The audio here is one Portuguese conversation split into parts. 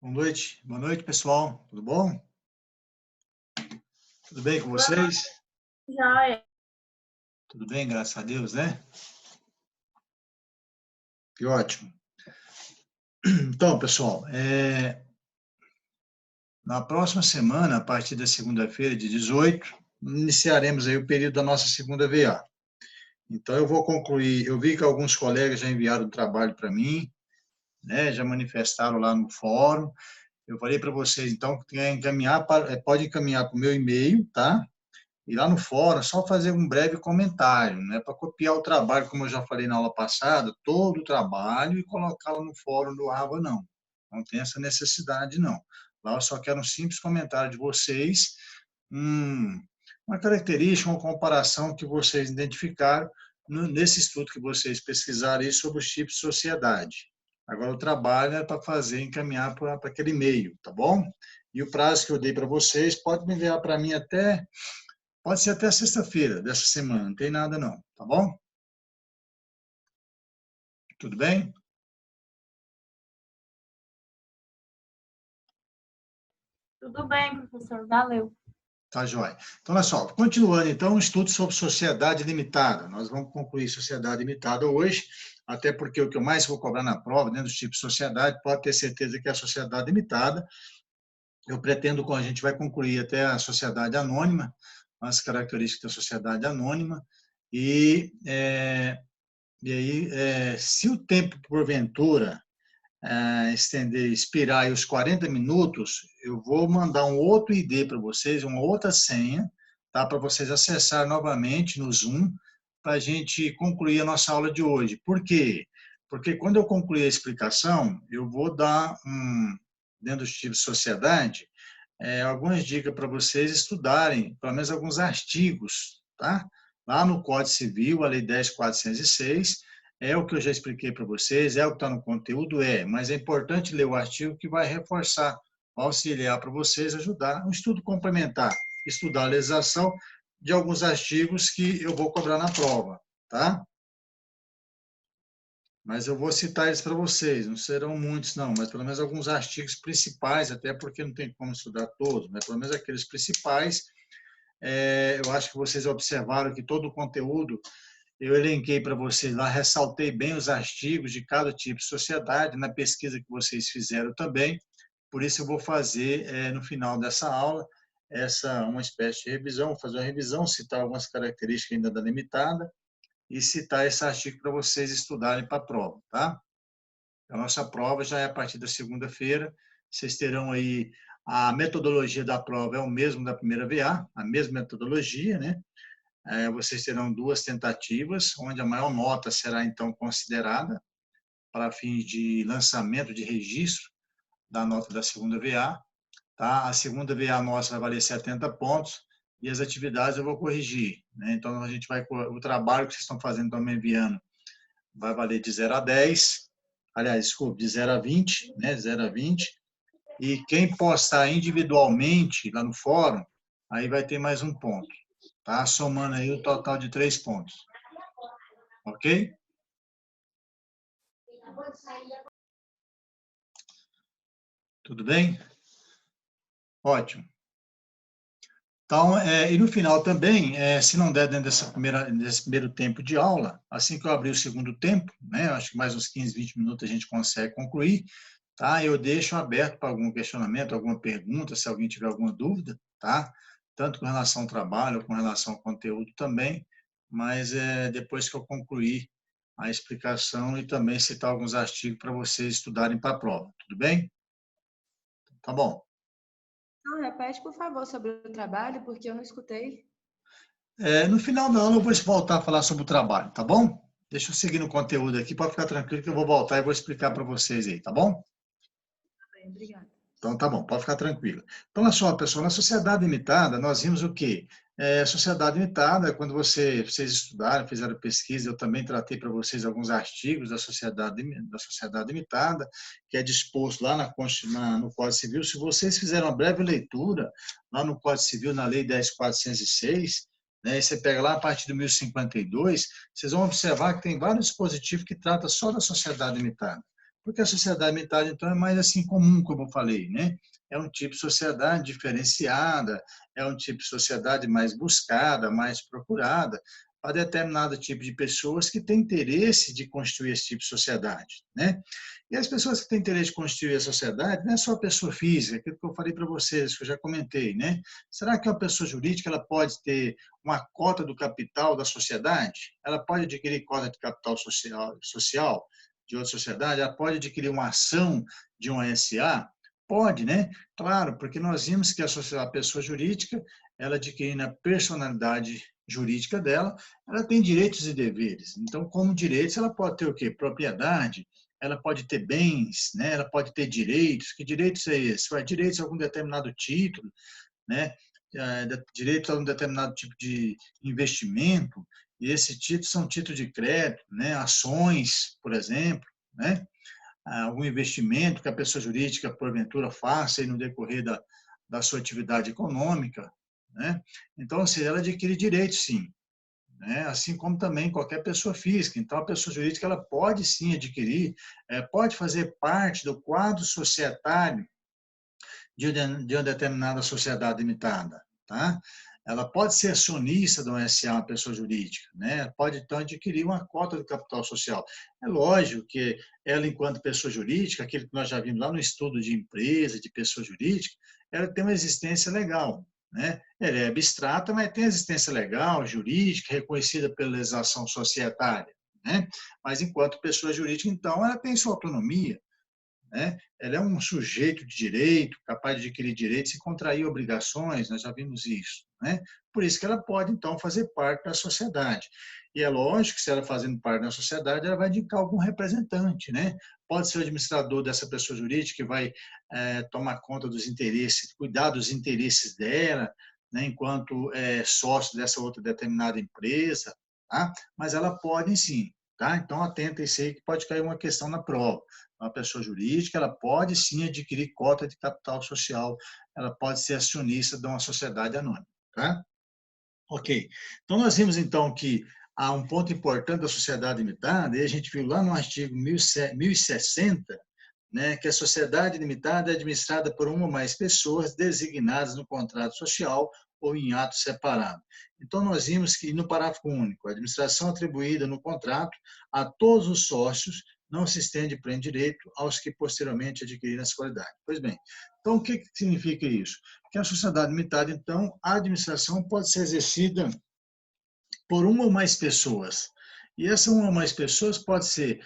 Boa noite, pessoal. Tudo bom? Tudo bem com vocês? Joia. Tudo bem, graças a Deus, né? Que ótimo. Então, pessoal, na próxima semana, a partir da segunda-feira, de 18, iniciaremos aí o período da nossa segunda VA. Então, eu vou concluir. Eu vi que alguns colegas já enviaram o trabalho para mim, né? Já manifestaram lá no fórum. Eu falei para vocês, então, que pode encaminhar para o meu e-mail, tá? E lá no fórum, é só fazer um breve comentário, não é para copiar o trabalho, como eu já falei na aula passada, todo o trabalho e colocá-lo no fórum do AVA, não. Não tem essa necessidade, não. Lá eu só quero um simples comentário de vocês, uma característica, uma comparação que vocês identificaram nesse estudo que vocês pesquisaram aí sobre os tipos de sociedade. Agora, o trabalho é para fazer, encaminhar para aquele e-mail, tá bom? E o prazo que eu dei para vocês, pode me enviar para mim pode ser até sexta-feira dessa semana, não tem nada não, tá bom? Tudo bem? Tudo bem, professor. Valeu. Tá joia. Então, olha só, continuando então, um estudo sobre sociedade limitada. Nós vamos concluir sociedade limitada hoje, até porque o que eu mais vou cobrar na prova, dentro dos tipos de sociedade, pode ter certeza que é a sociedade limitada. Eu pretendo, a gente vai concluir até a sociedade anônima, as características da sociedade anônima, e, aí, se o tempo, porventura, expirar aí os 40 minutos, eu vou mandar um outro ID para vocês, uma outra senha, tá? Para vocês acessar novamente no Zoom, para a gente concluir a nossa aula de hoje. Por quê? Porque quando eu concluir a explicação, eu vou dar, dentro dos tipos de sociedade, algumas dicas para vocês estudarem, pelo menos alguns artigos, tá? Lá no Código Civil, a Lei 10.406, é o que eu já expliquei para vocês, é o que está no conteúdo, mas é importante ler o artigo que vai reforçar, vai auxiliar para vocês, ajudar um estudo complementar, estudar a legislação de alguns artigos que eu vou cobrar na prova, tá? Mas eu vou citar eles para vocês, não serão muitos não, mas pelo menos alguns artigos principais, até porque não tem como estudar todos, mas pelo menos aqueles principais. Eu acho que vocês observaram que todo o conteúdo eu elenquei para vocês lá, ressaltei bem os artigos de cada tipo de sociedade, na pesquisa que vocês fizeram também, por isso eu vou fazer, no final dessa aula, uma espécie de revisão, vou fazer uma revisão, citar algumas características ainda da limitada, e citar esse artigo para vocês estudarem para a prova, tá? A nossa prova já é a partir da segunda-feira, vocês terão aí, a metodologia da prova é o mesmo da primeira VA, a mesma metodologia, né? Vocês terão duas tentativas, onde a maior nota será então considerada para fins de lançamento de registro da nota da segunda VA, tá? A segunda VA nossa vai valer 70 pontos e as atividades eu vou corrigir, né? Então o trabalho que vocês estão fazendo, estão me enviando, vai valer de 0 a 10, aliás, desculpe, de 0 a 20, né? De 0 a 20. E quem postar individualmente lá no fórum, aí vai ter mais um ponto, tá? Somando aí o total de 3 pontos. Ok? Tudo bem? Ótimo. Então, e no final também, se não der dentro desse primeiro tempo de aula, assim que eu abrir o segundo tempo, né, acho que mais uns 15, 20 minutos a gente consegue concluir, tá? Eu deixo aberto para algum questionamento, alguma pergunta, se alguém tiver alguma dúvida, tá? Tanto com relação ao trabalho, com relação ao conteúdo também, mas depois que eu concluir a explicação e também citar alguns artigos para vocês estudarem para a prova, tudo bem? Tá bom. Não, repete, por favor, sobre o trabalho, porque eu não escutei. No final da aula eu vou voltar a falar sobre o trabalho, tá bom? Deixa eu seguir no conteúdo aqui, pode ficar tranquilo que eu vou voltar e vou explicar para vocês aí, tá bom? Tá bem, obrigada. Então tá bom, pode ficar tranquilo. Então, olha só, pessoal, na sociedade limitada, nós vimos o quê? Sociedade limitada, quando vocês estudaram, fizeram pesquisa, eu também tratei para vocês alguns artigos da sociedade limitada, que é disposto lá no Código Civil. Se vocês fizerem uma breve leitura, lá no Código Civil, na Lei 10.406, né, e você pega lá a partir do 1052, vocês vão observar que tem vários dispositivos que tratam só da sociedade limitada. Porque a sociedade limitada, então, é mais assim comum, como eu falei, né? É um tipo de sociedade diferenciada, é um tipo de sociedade mais buscada, mais procurada, para determinado tipo de pessoas que têm interesse de construir esse tipo de sociedade, né? E as pessoas que têm interesse de construir a sociedade não é só a pessoa física, aquilo que eu falei para vocês, que eu já comentei, né? Será que uma pessoa jurídica ela pode ter uma cota do capital da sociedade? Ela pode adquirir cota de capital social de outra sociedade? Ela pode adquirir uma ação de uma SA? Pode, né? Claro, porque nós vimos que a pessoa jurídica, ela adquirindo a personalidade jurídica dela, ela tem direitos e deveres. Então, como direitos, ela pode ter o quê? Propriedade, ela pode ter bens, né? Ela pode ter direitos. Que direitos é esse? Direitos a algum determinado título, né? Direitos a um determinado tipo de investimento, e esses títulos são títulos de crédito, né? Ações, por exemplo, né? Algum investimento que a pessoa jurídica, porventura, faça aí no decorrer da sua atividade econômica, né? Então, ou seja, ela adquire direitos, sim, né? Assim como também qualquer pessoa física. Então, a pessoa jurídica ela pode, sim, adquirir, pode fazer parte do quadro societário de uma determinada sociedade limitada, tá? Ela pode ser acionista de uma SA, uma pessoa jurídica, né? Pode, então, adquirir uma cota do capital social. É lógico que ela, enquanto pessoa jurídica, aquilo que nós já vimos lá no estudo de empresa, de pessoa jurídica, ela tem uma existência legal, né? Ela é abstrata, mas tem existência legal, jurídica, reconhecida pela legislação societária, né? Mas, enquanto pessoa jurídica, então, ela tem sua autonomia, né? Ela é um sujeito de direito, capaz de adquirir direitos e contrair obrigações, nós já vimos isso, né? Por isso que ela pode, então, fazer parte da sociedade. E é lógico que, se ela fazendo parte da sociedade, ela vai indicar algum representante, né? Pode ser o administrador dessa pessoa jurídica que vai tomar conta dos interesses, cuidar dos interesses dela, né? Enquanto sócio dessa outra determinada empresa, tá? Mas ela pode, sim, tá? Então, atenta a isso aí, que pode cair uma questão na prova. Uma pessoa jurídica, ela pode sim adquirir cota de capital social, ela pode ser acionista de uma sociedade anônima, tá? Ok. Então, nós vimos, então, que há um ponto importante da sociedade limitada, e a gente viu lá no artigo 1060, né, que a sociedade limitada é administrada por uma ou mais pessoas designadas no contrato social ou em ato separado. Então, nós vimos que, no parágrafo único, a administração atribuída no contrato a todos os sócios não se estende pleno direito aos que posteriormente adquiriram essa qualidade. Pois bem, então, o que significa isso? Que a sociedade limitada, então, a administração pode ser exercida por uma ou mais pessoas. E essa uma ou mais pessoas pode ser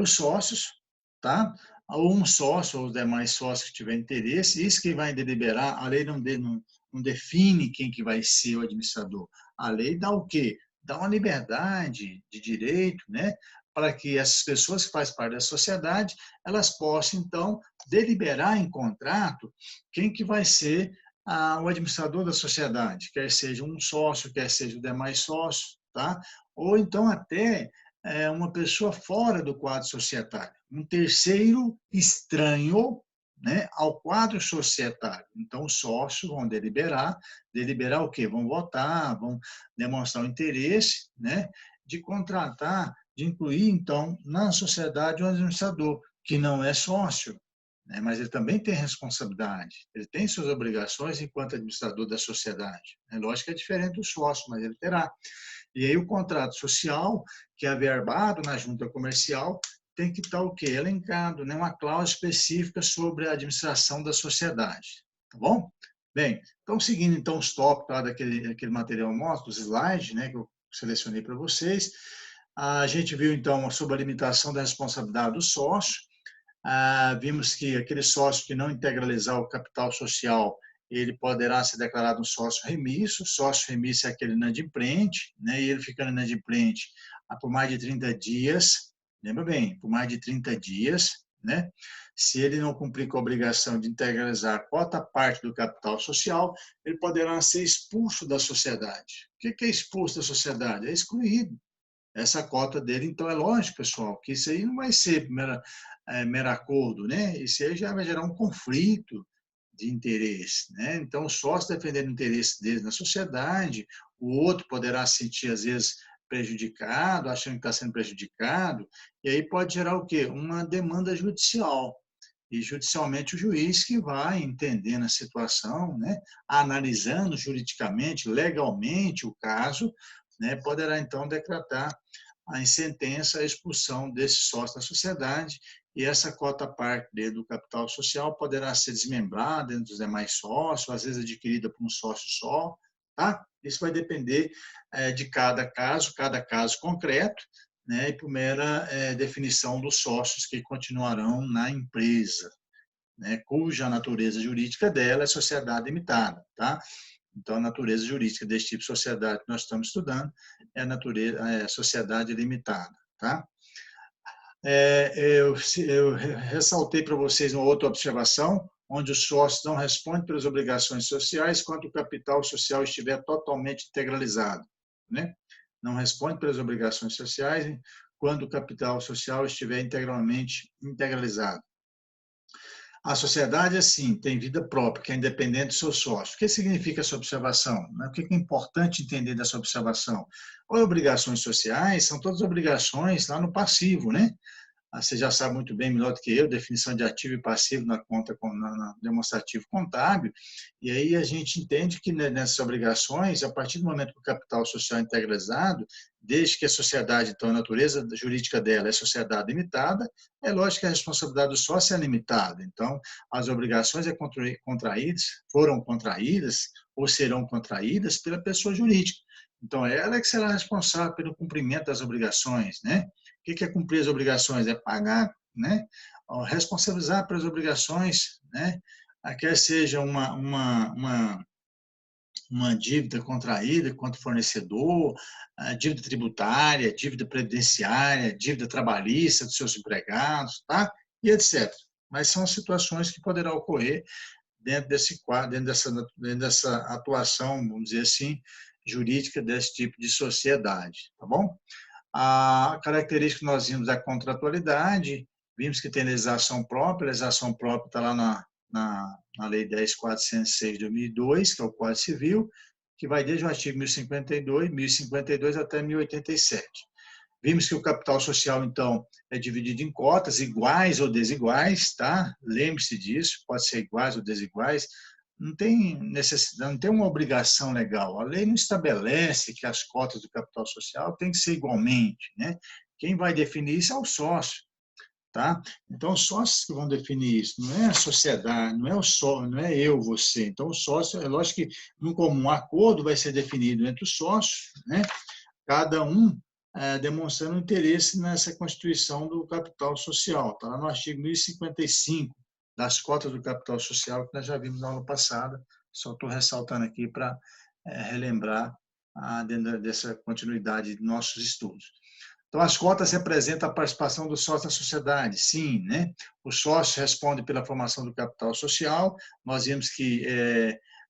os sócios, tá? Ou um sócio ou os demais sócios que tiverem interesse. Isso que vai deliberar, a lei não define quem que vai ser o administrador. A lei dá o quê? Dá uma liberdade de direito, né? Para que essas pessoas que fazem parte da sociedade, elas possam, então, deliberar em contrato quem que vai ser o administrador da sociedade, quer seja um sócio, quer seja o demais sócios, tá? Ou então até uma pessoa fora do quadro societário, um terceiro estranho, né, ao quadro societário. Então, os sócios vão deliberar o quê? Vão votar, vão demonstrar o interesse, né, de contratar, de incluir, então, na sociedade um administrador que não é sócio, né, mas ele também tem responsabilidade, ele tem suas obrigações enquanto administrador da sociedade. É lógico que é diferente do sócio, mas ele terá. E aí o contrato social, que é averbado na junta comercial, tem que estar o quê? Elencado, né? Uma cláusula específica sobre a administração da sociedade. Tá bom? Bem, então, seguindo então os tópicos lá daquele material nosso, dos slides, né, que eu selecionei para vocês, a gente viu então sobre a limitação da responsabilidade do sócio. Vimos que aquele sócio que não integralizar o capital social, ele poderá ser declarado um sócio remisso. Sócio remisso é aquele inadimplente, né? E ele ficando inadimplente por mais de 30 dias, lembra bem, por mais de 30 dias, né? Se ele não cumprir com a obrigação de integralizar a quota parte do capital social, ele poderá ser expulso da sociedade. O que é expulso da sociedade? É excluído. Essa cota dele, então, é lógico, pessoal, que isso aí não vai ser mero acordo, né? Isso aí já vai gerar um conflito de interesse, né? Então, o sócio defendendo o interesse dele na sociedade, o outro poderá se sentir, às vezes, prejudicado, achando que está sendo prejudicado, e aí pode gerar o quê? Uma demanda judicial. E judicialmente o juiz que vai entendendo a situação, né, analisando juridicamente, legalmente o caso, né, poderá então decretar em sentença a expulsão desse sócio da sociedade, e essa cota parte do capital social poderá ser desmembrada entre os demais sócios, às vezes adquirida por um sócio só, tá? Isso vai depender de cada caso concreto, né, e por mera definição dos sócios que continuarão na empresa, né, cuja natureza jurídica dela é sociedade limitada, tá? Então, a natureza jurídica desse tipo de sociedade que nós estamos estudando é a natureza, sociedade limitada, tá? Eu ressaltei para vocês uma outra observação, onde os sócios não respondem pelas obrigações sociais quando o capital social estiver totalmente integralizado, né? Não responde pelas obrigações sociais quando o capital social estiver integralmente integralizado. A sociedade, assim, tem vida própria, que é independente do seu sócio. O que significa essa observação? O que é importante entender dessa observação? As obrigações sociais são todas obrigações lá no passivo, né? Você já sabe muito bem, melhor do que eu, definição de ativo e passivo na conta na demonstrativo contábil, e aí a gente entende que nessas obrigações, a partir do momento que o capital social é integralizado, desde que a sociedade, então, a natureza jurídica dela é sociedade limitada, é lógico que a responsabilidade do sócio é limitada. Então, as obrigações foram contraídas ou serão contraídas pela pessoa jurídica. Então, ela é que será responsável pelo cumprimento das obrigações, né? O que é cumprir as obrigações? É pagar, né? Responsabilizar pelas obrigações, né? Quer seja uma dívida contraída contra o fornecedor, dívida tributária, dívida previdenciária, dívida trabalhista dos seus empregados, tá? E etc. Mas são situações que poderão ocorrer dentro desse quadro, dentro dessa atuação, vamos dizer assim, jurídica desse tipo de sociedade, tá bom? A característica que nós vimos da contratualidade, vimos que tem legislação própria, a legislação própria está lá na Lei 10.406 de 2002, que é o Código Civil, que vai desde o artigo 1052 até 1087. Vimos que o capital social, então, é dividido em cotas, iguais ou desiguais, tá? Lembre-se disso, pode ser iguais ou desiguais, não tem necessidade, não tem uma obrigação legal. A lei não estabelece que as cotas do capital social têm que ser igualmente, né? Quem vai definir isso é o sócio, tá? Então, os sócios que vão definir isso, não é a sociedade, não é o sócio, não é eu, você. Então, o sócio, é lógico que num comum acordo vai ser definido entre os sócios, né? Cada um demonstrando interesse nessa constituição do capital social. Está lá no artigo 1055 das cotas do capital social, que nós já vimos na aula passada, só estou ressaltando aqui para relembrar dentro dessa continuidade de nossos estudos. Então, as cotas representam a participação do sócio na sociedade, sim, né? O sócio responde pela formação do capital social, nós vimos que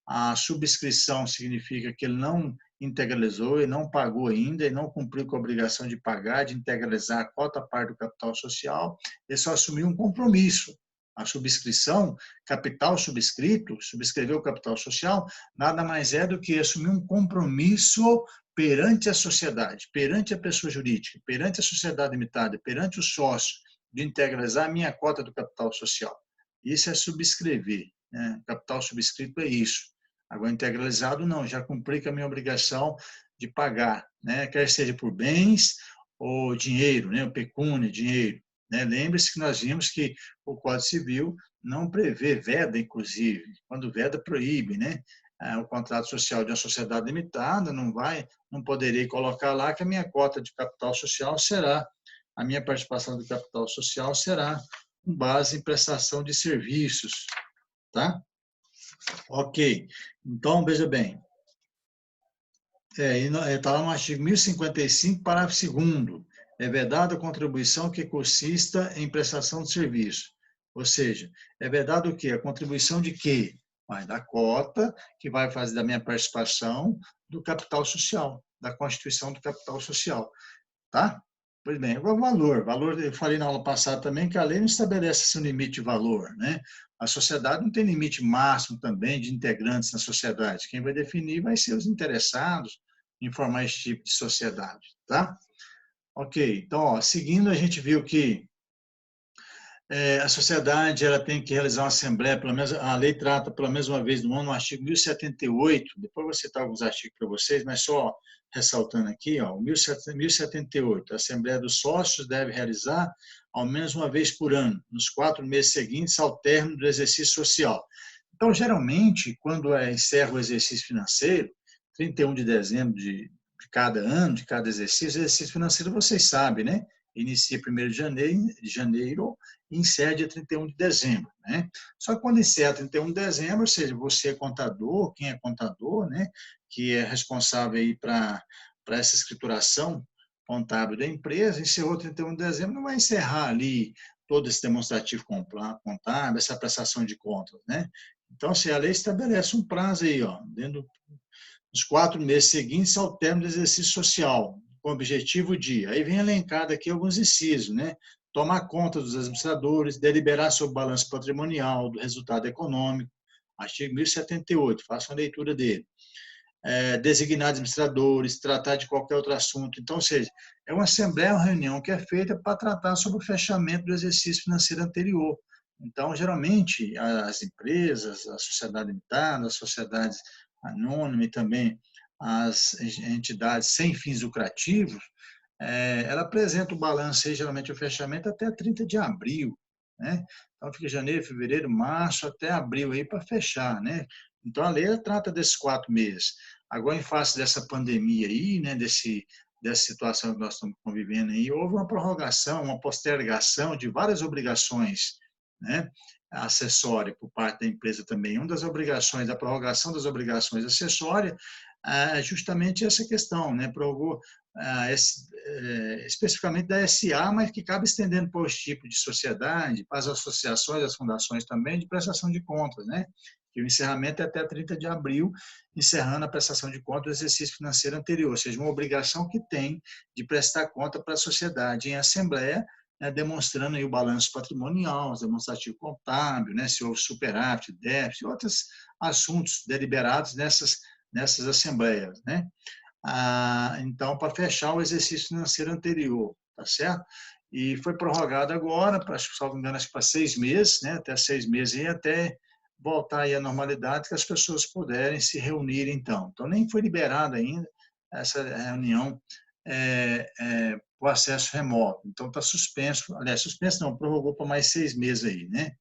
a subscrição significa que ele não integralizou e não pagou ainda, e não cumpriu com a obrigação de pagar, de integralizar a cota parte do capital social, ele só assumiu um compromisso. A subscrição, capital subscrito, subscrever o capital social, nada mais é do que assumir um compromisso perante a sociedade, perante a pessoa jurídica, perante a sociedade limitada, perante o sócio, de integralizar a minha cota do capital social. Isso é subscrever, né? Capital subscrito é isso. Agora, integralizado, não, já cumpri com a minha obrigação de pagar, né? Quer seja por bens ou dinheiro, né? O pecúnia, dinheiro. Né? Lembre-se que nós vimos que o Código Civil não prevê, veda, inclusive, quando veda, proíbe, né? O contrato social de uma sociedade limitada, não poderei colocar lá que a minha cota de capital social será, a minha participação do capital social será com base em prestação de serviços, tá? Ok, então, veja bem, está lá no artigo 1055, parágrafo 2º, é vedada a contribuição que consista em prestação de serviço. Ou seja, é vedado o quê? A contribuição de quê? Da cota que vai fazer da minha participação do capital social, da constituição do capital social. Tá? Pois bem, agora o valor, eu falei na aula passada também que a lei não estabelece um limite de valor, né? A sociedade não tem limite máximo também de integrantes na sociedade. Quem vai definir vai ser os interessados, informar esse tipo de sociedade, tá? Ok, então, ó, seguindo, a gente viu que a sociedade ela tem que realizar uma assembleia, pelo menos a lei trata pela mesma vez no artigo 1078, depois eu vou citar alguns artigos para vocês, mas só ressaltando aqui, ó, 1078, a Assembleia dos Sócios deve realizar ao menos uma vez por ano, nos 4 meses seguintes ao término do exercício social. Então, geralmente, quando encerra o exercício financeiro, 31 de dezembro de cada ano, de cada exercício financeiro, vocês sabem, né? Inicia 1º de janeiro e encerra dia 31 de dezembro, né? Só que quando encerra 31 de dezembro, ou seja, você é contador, quem é contador, né? Que é responsável aí para essa escrituração contábil da empresa, encerrou 31 de dezembro, não vai encerrar ali todo esse demonstrativo contábil, essa prestação de contas, né? Então, se a lei estabelece um prazo aí, ó, dentro dos 4 meses seguintes ao término do exercício social, com o objetivo de, aí vem elencado aqui alguns incisos, né? Tomar conta dos administradores, deliberar sobre o balanço patrimonial, do resultado econômico, artigo 1078, faça uma leitura dele. Designar administradores, tratar de qualquer outro assunto. Então, ou seja, é uma assembleia, uma reunião que é feita para tratar sobre o fechamento do exercício financeiro anterior. Então, geralmente, as empresas, a sociedade limitada, as sociedades anônimas e também as entidades sem fins lucrativos, ela apresenta o balanço, aí, geralmente o fechamento, até 30 de abril. Né? Então, fica janeiro, fevereiro, março, até abril aí para fechar. Né? Então, a lei trata desses 4 meses. Agora, em face dessa pandemia aí, né, dessa situação que nós estamos convivendo aí, houve uma prorrogação, uma postergação de várias obrigações, né, acessórias por parte da empresa também. Uma das obrigações, da prorrogação das obrigações acessórias, é justamente essa questão, né, prorrogou especificamente da SA, mas que cabe estendendo para os tipos de sociedade, para as associações, as fundações também, de prestação de contas, né? Que o encerramento é até 30 de abril, encerrando a prestação de contas do exercício financeiro anterior, ou seja, uma obrigação que tem de prestar conta para a sociedade em assembleia, né, demonstrando aí o balanço patrimonial, o demonstrativo contábil, né, se houve superávit, déficit, outros assuntos deliberados nessas assembleias, né? Então, para fechar o exercício financeiro anterior, tá certo? E foi prorrogado agora, para, se não me engano, acho que para 6 meses, né? Até 6 meses e até voltar aí à normalidade, que as pessoas puderem se reunir, então. Então, nem foi liberada ainda essa reunião por acesso remoto. Então, está suspenso, aliás, suspenso não, prorrogou para mais 6 meses aí, né?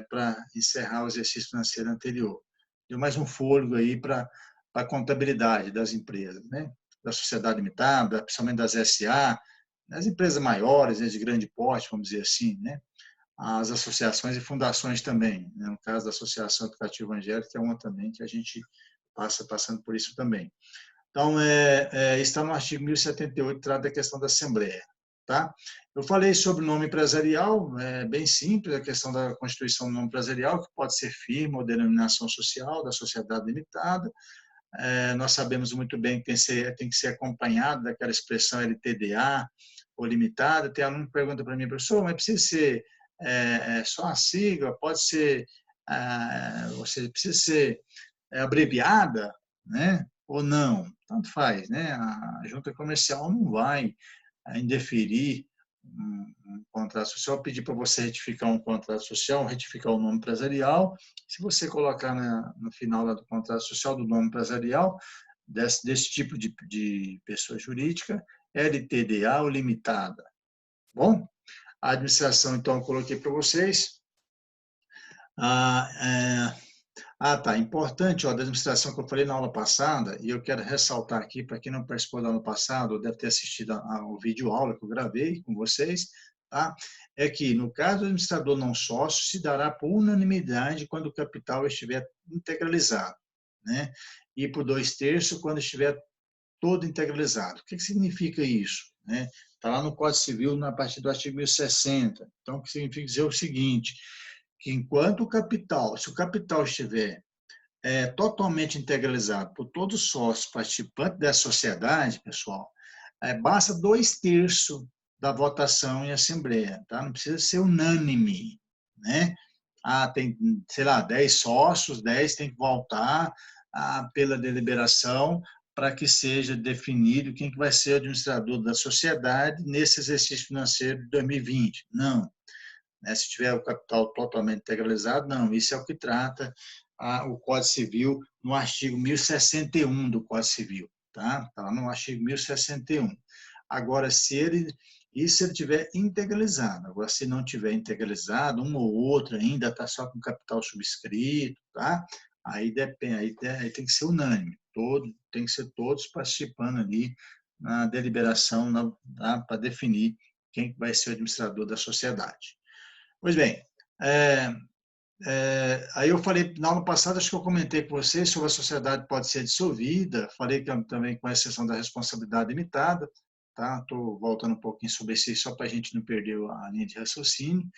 Para encerrar o exercício financeiro anterior. Deu mais um fôlego aí para a contabilidade das empresas, né? Da sociedade limitada, principalmente das SA, das empresas maiores, né, de grande porte, vamos dizer assim, né? As associações e fundações também, né? No caso da Associação Educativa Evangélica, que é uma também que a gente passando por isso também. Então, está no artigo 1078, trata da questão da Assembleia. Tá? Eu falei sobre o nome empresarial, é bem simples, a questão da constituição do nome empresarial, que pode ser firma ou denominação social da sociedade limitada. Nós sabemos muito bem que tem que ser acompanhado daquela expressão LTDA ou limitada. Tem aluno que pergunta para mim, professor, mas precisa ser só a sigla, pode ser, ou seja, precisa ser abreviada, né? Ou não, tanto faz, né? A junta comercial não vai indeferir um contrato social, pedir para você retificar um contrato social, retificar o nome empresarial. Se você colocar no final do contrato social do nome empresarial, desse tipo de pessoa jurídica, LTDA ou limitada. Bom, a administração, então, eu coloquei para vocês. Tá. Importante, ó, da administração que eu falei na aula passada, e eu quero ressaltar aqui, para quem não participou da aula passada, ou deve ter assistido ao vídeo aula que eu gravei com vocês, tá? É que, no caso do administrador não sócio, se dará por unanimidade quando o capital estiver integralizado, né? E por 2/3 quando estiver todo integralizado. O que significa isso? Está lá no Código Civil, a partir do artigo 1060. Então, o que significa dizer o seguinte, que enquanto se o capital estiver totalmente integralizado por todos os sócios participantes da sociedade, pessoal, basta 2/3 da votação em assembleia, tá? Não precisa ser unânime, né? Tem, sei lá, 10 sócios, 10 tem que votar pela deliberação para que seja definido quem que vai ser o administrador da sociedade nesse exercício financeiro de 2020. Não. Né? Se tiver o capital totalmente integralizado, não. Isso é o que trata o Código Civil no artigo 1061 do Código Civil. Tá? Está lá no artigo 1061. Agora, se ele tiver integralizado. Agora, se não tiver integralizado, uma ou outra ainda está só com capital subscrito, tá? Aí depende, aí tem que ser unânime. Tem que ser todos participando ali na deliberação para definir quem vai ser o administrador da sociedade. Pois bem, aí eu falei, no ano passado, acho que eu comentei com vocês sobre a sociedade pode ser dissolvida, falei que também com exceção da responsabilidade limitada, tá? Estou voltando um pouquinho sobre isso só para a gente não perder a linha de raciocínio.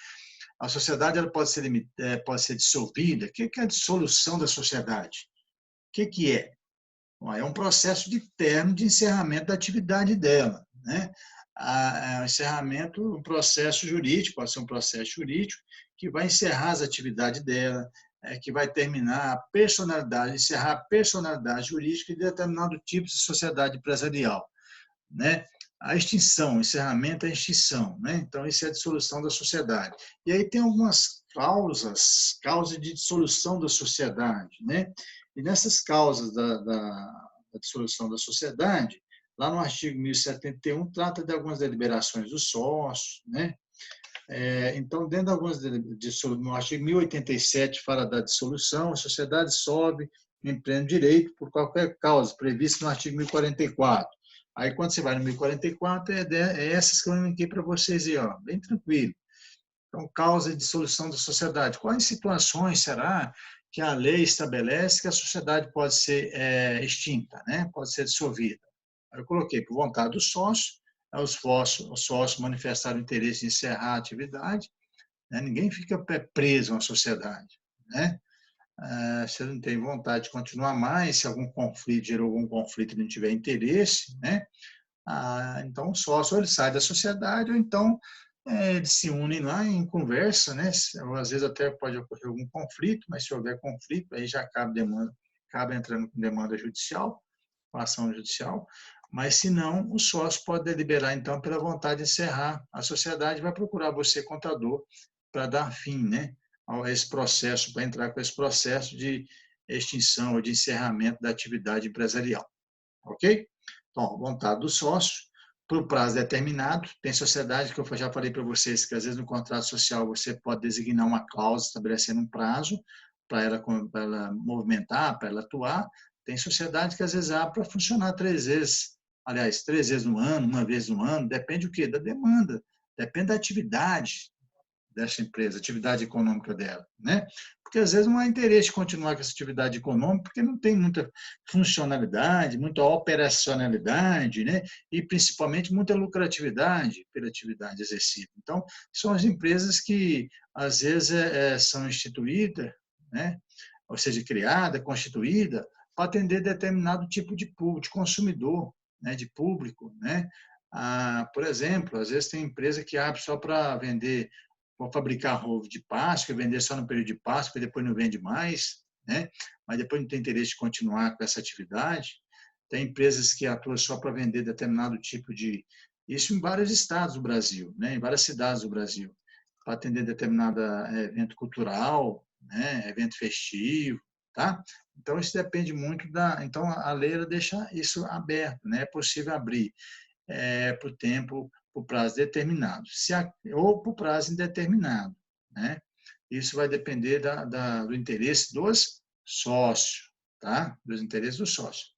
A sociedade ela pode ser dissolvida. O que é a dissolução da sociedade? O que é? Bom, é um processo de término, de encerramento da atividade dela, né? O encerramento, um processo jurídico, pode ser um processo jurídico, que vai encerrar as atividades dela, que vai terminar a personalidade, encerrar a personalidade jurídica de determinado tipo de sociedade empresarial, né? A extinção, o encerramento é a extinção, né? Então, isso é a dissolução da sociedade. E aí tem algumas causas de dissolução da sociedade, né? E nessas causas da dissolução da sociedade, lá no artigo 1071, trata de algumas deliberações dos sócios, né? Então, dentro de algumas no artigo 1087 fala da dissolução, a sociedade dissolve em pleno direito por qualquer causa, prevista no artigo 1044. Aí, quando você vai no 1044, é essas que eu indiquei para vocês aí, ó, bem tranquilo. Então, causa de dissolução da sociedade. Quais situações será que a lei estabelece que a sociedade pode ser extinta, né? Pode ser dissolvida? Aí eu coloquei por vontade do sócio, os sócios manifestaram interesse em encerrar a atividade, né? Ninguém fica preso na sociedade, né? Se ele não tem vontade de continuar mais, se algum conflito gerou algum conflito e não tiver interesse, né? Então o sócio ele sai da sociedade ou então eles se unem lá em conversa, né? Às vezes até pode ocorrer algum conflito, mas se houver conflito, aí já acaba entrando com demanda judicial, com ação judicial, mas se não, o sócio pode deliberar então pela vontade de encerrar a sociedade e vai procurar você, contador, para dar fim, né, a esse processo, para entrar com esse processo de extinção ou de encerramento da atividade empresarial. Ok? Então, vontade do sócio, por prazo determinado. Tem sociedade que eu já falei para vocês que, às vezes, no contrato social você pode designar uma cláusula estabelecendo um prazo para ela movimentar, para ela atuar. Tem sociedade que, às vezes, abre para funcionar 3 vezes. Aliás, 3 vezes no ano, uma vez no ano. Depende do quê? Da demanda. Depende da atividade dessa empresa, atividade econômica dela, né? Porque às vezes não há interesse de continuar com essa atividade econômica, porque não tem muita funcionalidade, muita operacionalidade, né? E principalmente muita lucratividade pela atividade exercida. Então, são as empresas que às vezes são instituídas, né? Ou seja, criada, constituída, para atender determinado tipo de público, de consumidor, né? De público, né? Por exemplo, às vezes tem empresa que abre só para vender, para fabricar ovo de Páscoa, vender só no período de Páscoa e depois não vende mais, né? Mas depois não tem interesse de continuar com essa atividade. Tem empresas que atuam só para vender determinado tipo de... Isso em vários estados do Brasil, né? Em várias cidades do Brasil, para atender determinado evento cultural, né? Evento festivo, tá? Então, isso depende muito da... Então, a lei ela deixa isso aberto, né? É possível abrir por tempo, por prazo determinado, ou por prazo indeterminado, né? Isso vai depender do interesse dos sócios, tá? Dos interesses dos sócios.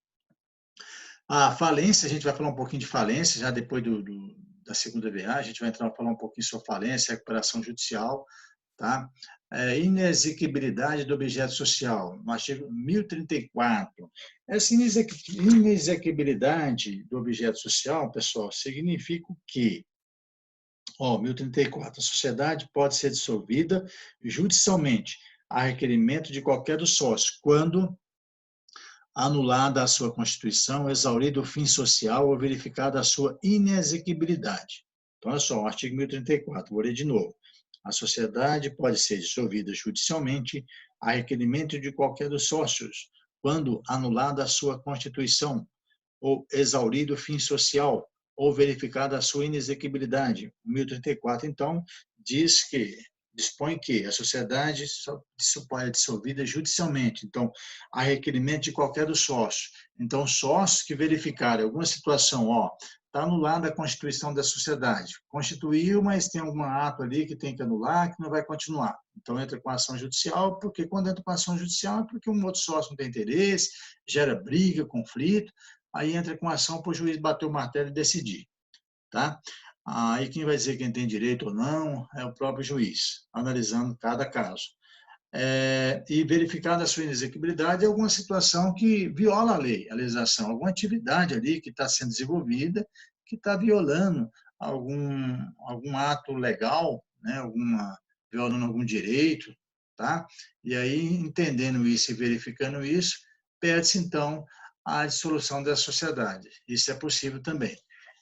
A falência, a gente vai falar um pouquinho de falência, já depois da segunda VA, a gente vai falar um pouquinho sobre falência, recuperação judicial, tá? Inexequibilidade do objeto social, no artigo 1034. Essa inexequibilidade do objeto social, pessoal, significa o quê? 1034. A sociedade pode ser dissolvida judicialmente a requerimento de qualquer dos sócios, quando anulada a sua constituição, exaurido o fim social ou verificada a sua inexequibilidade. Então, olha só, o artigo 1034, vou ler de novo. A sociedade pode ser dissolvida judicialmente a requerimento de qualquer dos sócios, quando anulada a sua constituição, ou exaurido o fim social, ou verificada a sua inexequibilidade. O 1034, então, dispõe que a sociedade só é dissolvida judicialmente. Então, há requerimento de qualquer dos sócios. Então, sócios que verificarem alguma situação, está anulada a constituição da sociedade. Constituiu, mas tem algum ato ali que tem que anular, que não vai continuar. Então, entra com ação judicial, porque quando entra com ação judicial é porque um outro sócio não tem interesse, gera briga, conflito, aí entra com ação para o juiz bater o martelo e decidir. Tá? Aí quem vai dizer quem tem direito ou não é o próprio juiz, analisando cada caso. E verificada a sua inexequibilidade, é alguma situação que viola a lei, a legislação, alguma atividade ali que está sendo desenvolvida, que está violando algum ato legal, né, violando algum direito, tá? E aí, entendendo isso e verificando isso, pede-se, então, a dissolução da sociedade. Isso é possível também.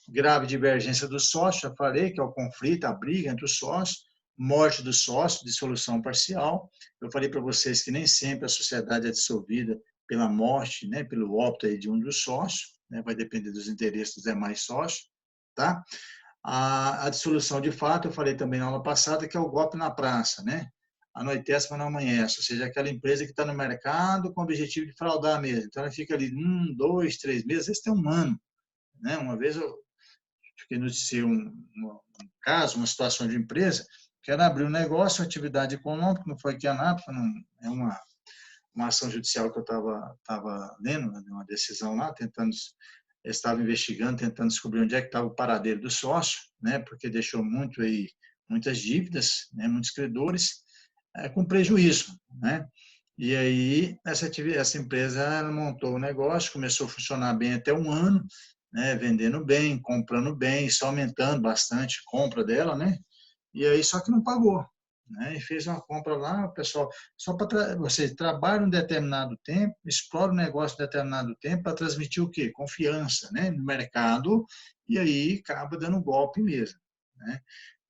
Grave divergência do sócio, já falei, que é o conflito, a briga entre os sócios, morte do sócio, dissolução parcial. Eu falei para vocês que nem sempre a sociedade é dissolvida pela morte, né, pelo óbito aí de um dos sócios, né, vai depender dos interesses dos demais sócios, tá? A dissolução de fato, eu falei também na aula passada, que é o golpe na praça, né? Anoitece, mas não amanhece, ou seja, aquela empresa que está no mercado com o objetivo de fraudar mesmo. Então, ela fica ali 1, 2, 3 meses, às vezes tem um ano, né? Uma vez eu fiquei noticiei um caso, uma situação de empresa, que era abrir um negócio, uma atividade econômica, não foi aqui a Anápolis, é uma ação judicial que eu estava lendo, uma decisão lá, estava investigando, tentando descobrir onde é que estava o paradeiro do sócio, né, porque deixou muitas dívidas, né, muitos credores, com prejuízo, né? E aí essa empresa montou o negócio, começou a funcionar bem até um ano, né, vendendo bem, comprando bem, só aumentando bastante a compra dela, né? E aí só que não pagou, né? E fez uma compra lá, o pessoal, só para você trabalha um determinado tempo, explora o negócio um determinado tempo para transmitir o quê? Confiança, né, no mercado, e aí acaba dando um golpe mesmo, né?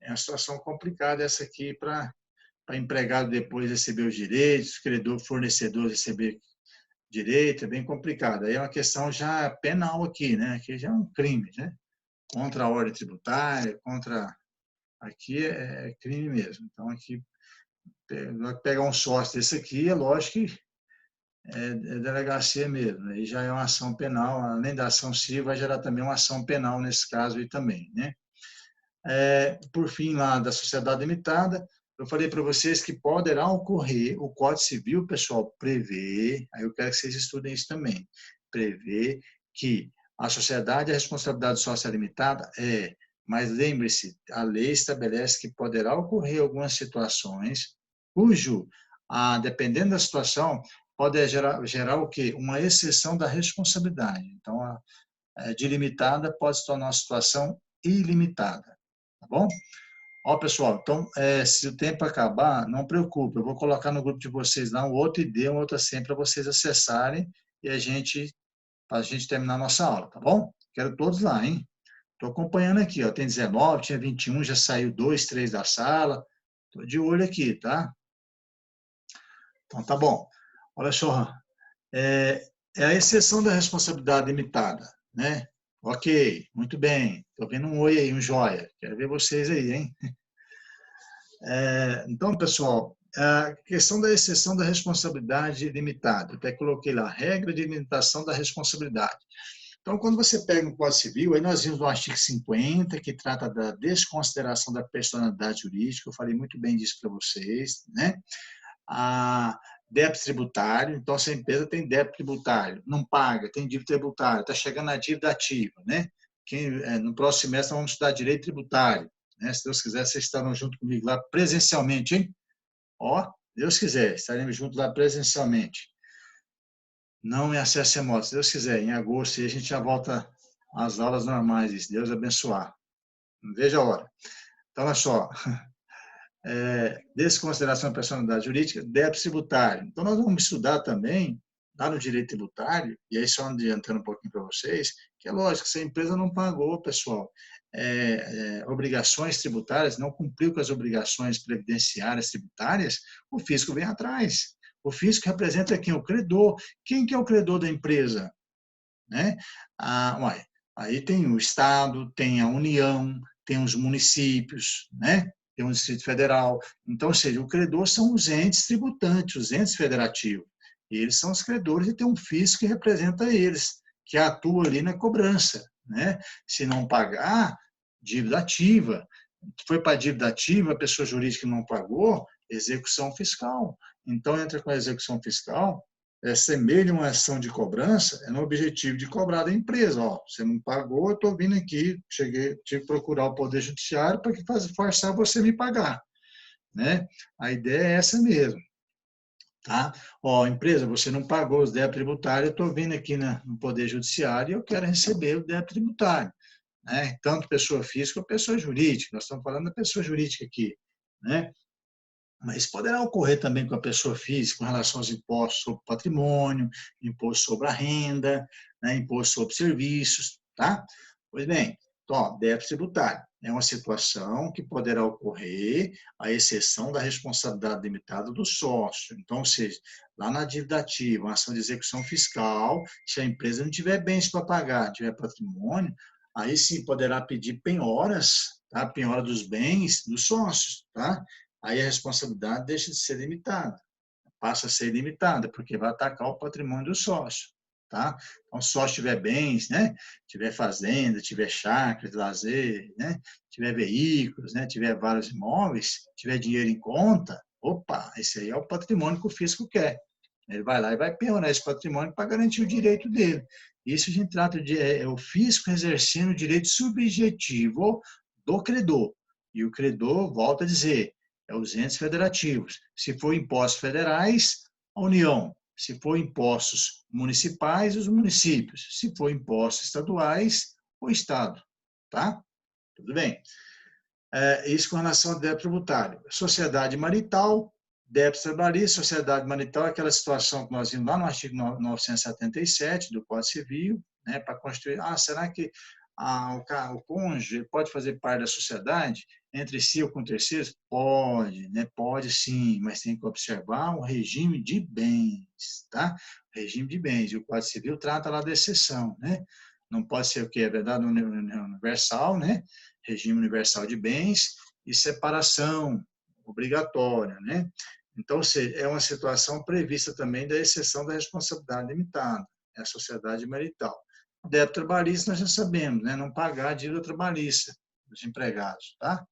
É uma situação complicada essa aqui para empregado depois receber os direitos, credor, fornecedor receber direito, é bem complicado. Aí é uma questão já penal aqui, né? Aqui já é um crime, né? Contra a ordem tributária, aqui é crime mesmo. Então, aqui, pegar um sócio desse aqui, é lógico que é delegacia mesmo. Aí já é uma ação penal, além da ação civil, vai gerar também uma ação penal nesse caso aí também, né? Por fim, lá da sociedade limitada, eu falei para vocês que poderá ocorrer, o Código Civil, pessoal, prevê, aí eu quero que vocês estudem isso também, prevê que a sociedade, a responsabilidade social limitada mas lembre-se, a lei estabelece que poderá ocorrer algumas situações cujo, dependendo da situação, pode gerar o quê? Uma exceção da responsabilidade. Então, de limitada pode se tornar uma situação ilimitada, tá bom? Ó, pessoal, então, se o tempo acabar, não preocupe, eu vou colocar no grupo de vocês lá um outro ID, um outro assim, para vocês acessarem e para a gente terminar a nossa aula, tá bom? Quero todos lá, hein? Estou acompanhando aqui, ó, tem 19, tinha 21, já saiu 2, 3 da sala, estou de olho aqui, tá? Então, tá bom. Olha só, é a exceção da responsabilidade limitada, né? Ok, muito bem. Estou vendo um oi aí, um joia. Quero ver vocês aí, hein? Então, pessoal, a questão da exceção da responsabilidade limitada. Eu até coloquei lá, regra de limitação da responsabilidade. Então, quando você pega no Código Civil, aí nós vimos no artigo 50, que trata da desconsideração da personalidade jurídica, eu falei muito bem disso para vocês, né? A débito tributário, então se a empresa tem débito tributário, não paga, tem dívida tributária, está chegando a dívida ativa, né? No próximo semestre vamos estudar direito tributário, né? Se Deus quiser, vocês estarão junto comigo lá presencialmente, hein? Ó, Deus quiser, estaremos juntos lá presencialmente. Não em acesso remoto, se Deus quiser, em agosto, e a gente já volta às aulas normais, se Deus abençoar. Não veja a hora. Então, olha só, desconsideração da personalidade jurídica, débito tributário. Então, nós vamos estudar também, lá no direito tributário, e aí só adiantando um pouquinho para vocês, que é lógico, se a empresa não pagou, pessoal, obrigações tributárias, não cumpriu com as obrigações previdenciárias tributárias, o fisco vem atrás. O fisco representa quem? O credor. Quem que é o credor da empresa? né? Aí tem o Estado, tem a União, tem os municípios, né? Tem o Distrito Federal. Então, ou seja, o credor são os entes tributantes, os entes federativos. E eles são os credores e tem um fisco que representa eles, que atua ali na cobrança, né? Se não pagar, dívida ativa. Foi para dívida ativa, a pessoa jurídica não pagou, execução fiscal. Então, entra com a execução fiscal, semelha uma ação de cobrança, é no objetivo de cobrar da empresa. Ó, você não pagou, eu estou vindo aqui, tive que procurar o Poder Judiciário para forçar você a me pagar. Né? A ideia é essa mesmo. Tá? Ó, empresa, você não pagou os débitos tributários, eu estou vindo aqui no Poder Judiciário e eu quero receber o débito tributário. Né? Tanto pessoa física ou pessoa jurídica. Nós estamos falando da pessoa jurídica aqui. Né? Mas poderá ocorrer também com a pessoa física com relação aos impostos sobre patrimônio, imposto sobre a renda, né, imposto sobre serviços, tá? Pois bem, então, débito tributário é uma situação que poderá ocorrer à exceção da responsabilidade limitada do sócio. Então, ou seja, lá na dívida ativa, uma ação de execução fiscal, se a empresa não tiver bens para pagar, tiver patrimônio, aí sim poderá pedir penhoras, tá? Penhora dos bens dos sócios, tá? Aí a responsabilidade deixa de ser limitada, passa a ser limitada, porque vai atacar o patrimônio do sócio. Tá? Então, se o sócio tiver bens, né? Tiver fazenda, tiver chácara de lazer, né? Tiver veículos, né? Tiver vários imóveis, tiver dinheiro em conta, opa, esse aí é o patrimônio que o fisco quer. Ele vai lá e vai penhorar esse patrimônio para garantir o direito dele. Isso a gente trata de o fisco exercendo o direito subjetivo do credor. E o credor, volta a dizer, é os entes federativos. Se for impostos federais, a União. Se for impostos municipais, os municípios. Se for impostos estaduais, o Estado. Tá? Tudo bem. Isso com relação ao débito tributário. Sociedade marital, débito trabalhista, sociedade marital é aquela situação que nós vimos lá no artigo 977 do Código Civil, né, para constituir, será que o cônjuge pode fazer parte da sociedade entre si ou com terceiros? Pode, né? Pode sim, mas tem que observar o regime de bens, tá? O regime de bens, e o Código Civil trata lá da exceção, né? Não pode ser o que é verdade universal, né? Regime universal de bens e separação obrigatória, né? Então, é uma situação prevista também da exceção da responsabilidade limitada, é a sociedade marital. Débito trabalhista, nós já sabemos, né? Não pagar a dívida trabalhista dos empregados, tá?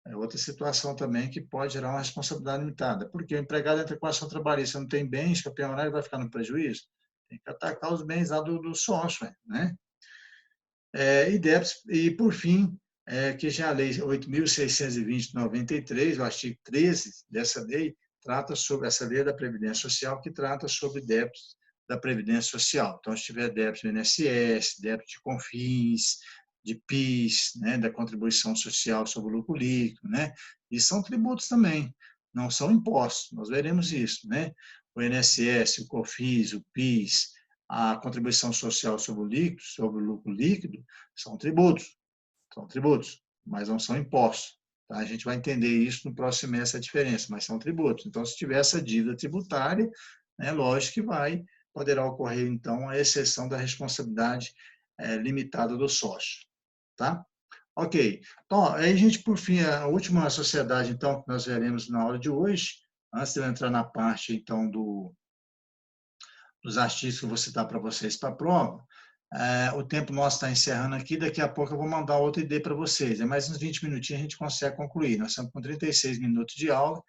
É outra situação também que pode gerar uma responsabilidade limitada. Porque o empregado entra com ação trabalhista, não tem bens, que a penhorária vai ficar no prejuízo. Tem que atacar os bens lá do sócio, né? E por fim, que já a Lei 8.620 de 93, o artigo 13 dessa lei, trata sobre essa lei da Previdência Social, que trata sobre débitos da Previdência Social. Então, se tiver débito do INSS, débito de CONFINS, de PIS, né, da contribuição social sobre o lucro líquido, né, e são tributos também, não são impostos, nós veremos isso, né, o INSS, o CONFINS, o PIS, a contribuição social sobre o lucro líquido, são tributos, mas não são impostos. Tá? A gente vai entender isso no próximo mês, essa diferença, mas são tributos. Então, se tiver essa dívida tributária, né, lógico que poderá ocorrer, então, a exceção da responsabilidade limitada do sócio. Tá? Ok. Então, aí a gente, por fim, a última sociedade, então, que nós veremos na aula de hoje, antes de eu entrar na parte, então, dos artigos que eu vou citar para vocês para a prova, o tempo nosso está encerrando aqui, daqui a pouco eu vou mandar outra ideia para vocês. Mais uns 20 minutinhos a gente consegue concluir. Nós estamos com 36 minutos de aula,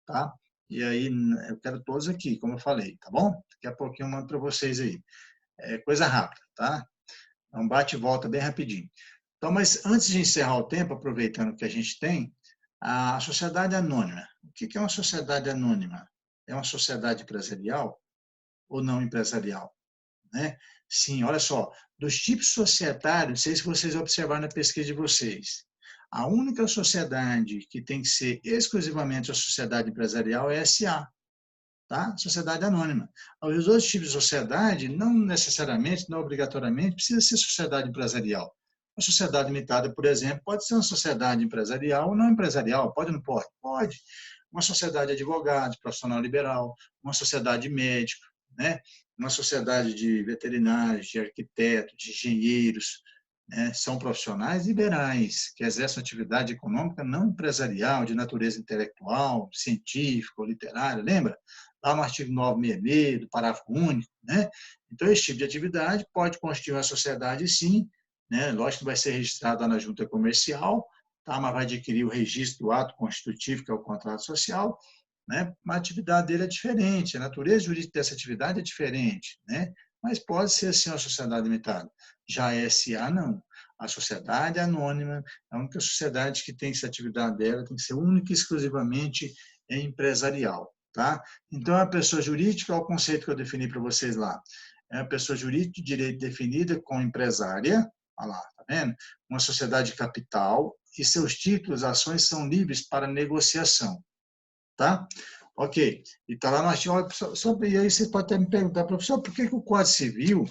tá? E aí eu quero todos aqui, como eu falei, tá bom? Daqui a pouquinho eu mando para vocês aí. É coisa rápida, tá? É um bate e volta bem rapidinho. Então, mas antes de encerrar o tempo, aproveitando que a gente tem, a sociedade anônima. O que é uma sociedade anônima? É uma sociedade empresarial ou não empresarial? Né? Sim, olha só, dos tipos societários, não sei se vocês observaram na pesquisa de vocês, a única sociedade que tem que ser exclusivamente a sociedade empresarial é a SA, tá? Sociedade anônima. Os outros tipos de sociedade, não necessariamente, não obrigatoriamente, precisa ser sociedade empresarial. Uma sociedade limitada, por exemplo, pode ser uma sociedade empresarial ou não empresarial, pode ou não pode? Pode. Uma sociedade de advogados, profissional liberal, uma sociedade de médico, né? Uma sociedade de veterinários, de arquitetos, de engenheiros, né? São profissionais liberais, que exercem atividade econômica não empresarial, de natureza intelectual, científica ou literária, lembra? Lá no artigo 966 do parágrafo único, né? Então, esse tipo de atividade pode constituir uma sociedade, sim, né? Lógico que vai ser registrado lá na junta comercial, tá? Mas vai adquirir o registro do ato constitutivo, que é o contrato social, né? A atividade dele é diferente, a natureza jurídica dessa atividade é diferente, né? Mas pode ser, sim, uma sociedade limitada. Já a SA, não. A sociedade anônima é a única sociedade que tem essa atividade dela, tem que ser única e exclusivamente empresarial, tá? Então, a pessoa jurídica é o conceito que eu defini para vocês lá. É a pessoa jurídica de direito definida como empresária, olha lá, tá vendo? Uma sociedade de capital e seus títulos, ações são livres para negociação, tá? Ok. E está lá no artigo, e aí você pode até me perguntar, professor, por que o Código Civil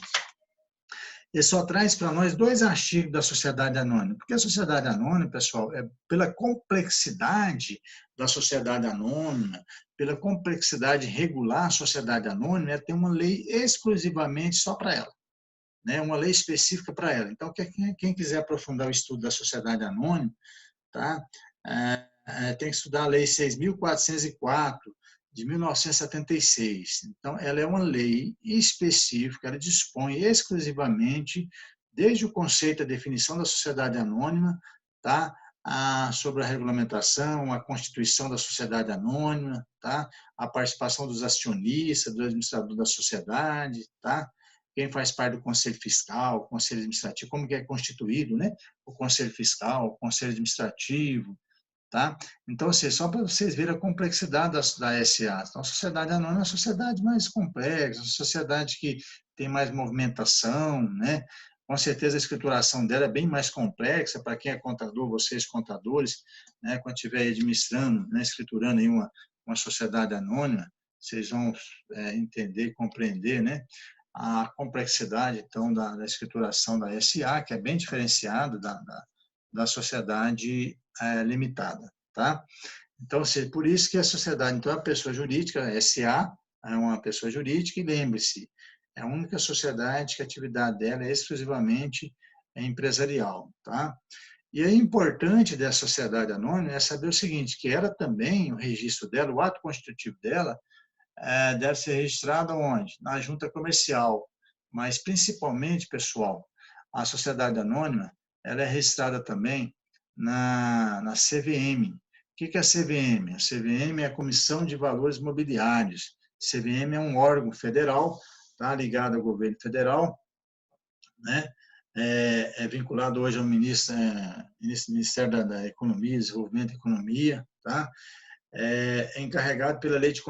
ele só traz para nós 2 artigos da sociedade anônima? Porque a sociedade anônima, pessoal, é pela complexidade da sociedade anônima, pela complexidade de regular a sociedade anônima, ela tem uma lei exclusivamente só para ela, né? Uma lei específica para ela. Então, quem quiser aprofundar o estudo da sociedade anônima, tá? Tem que estudar a Lei 6.404, de 1976. Então, ela é uma lei específica, ela dispõe exclusivamente, desde o conceito, a definição da sociedade anônima, tá? Sobre a regulamentação, a constituição da sociedade anônima, tá? A participação dos acionistas, do administrador da sociedade, tá? Quem faz parte do conselho fiscal, o conselho administrativo, como que é constituído, né? O conselho fiscal, o conselho administrativo, tá? Então, assim, só para vocês verem a complexidade da SA. Então, a sociedade anônima é uma sociedade mais complexa, uma sociedade que tem mais movimentação, né? Com certeza a escrituração dela é bem mais complexa para quem é contador, vocês contadores, né? Quando estiver administrando, né? Escriturando em uma sociedade anônima, vocês vão entender e compreender, né? A complexidade, então, da escrituração da SA, que é bem diferenciada da sociedade limitada, tá? Então, por isso que a sociedade, então, a pessoa jurídica, a SA, é uma pessoa jurídica, e lembre-se, é a única sociedade que a atividade dela é exclusivamente empresarial, tá? E é importante dessa sociedade anônima é saber o seguinte, que ela também, o registro dela, o ato constitutivo dela, deve ser registrado onde? Na junta comercial, mas principalmente, pessoal, a sociedade anônima, ela é registrada também na CVM. O que é a CVM? A CVM é a Comissão de Valores Mobiliários. CVM é um órgão federal, tá, ligado ao governo federal, né? É vinculado hoje ao Ministério da Economia, Desenvolvimento e Economia, tá? É encarregado pela Lei de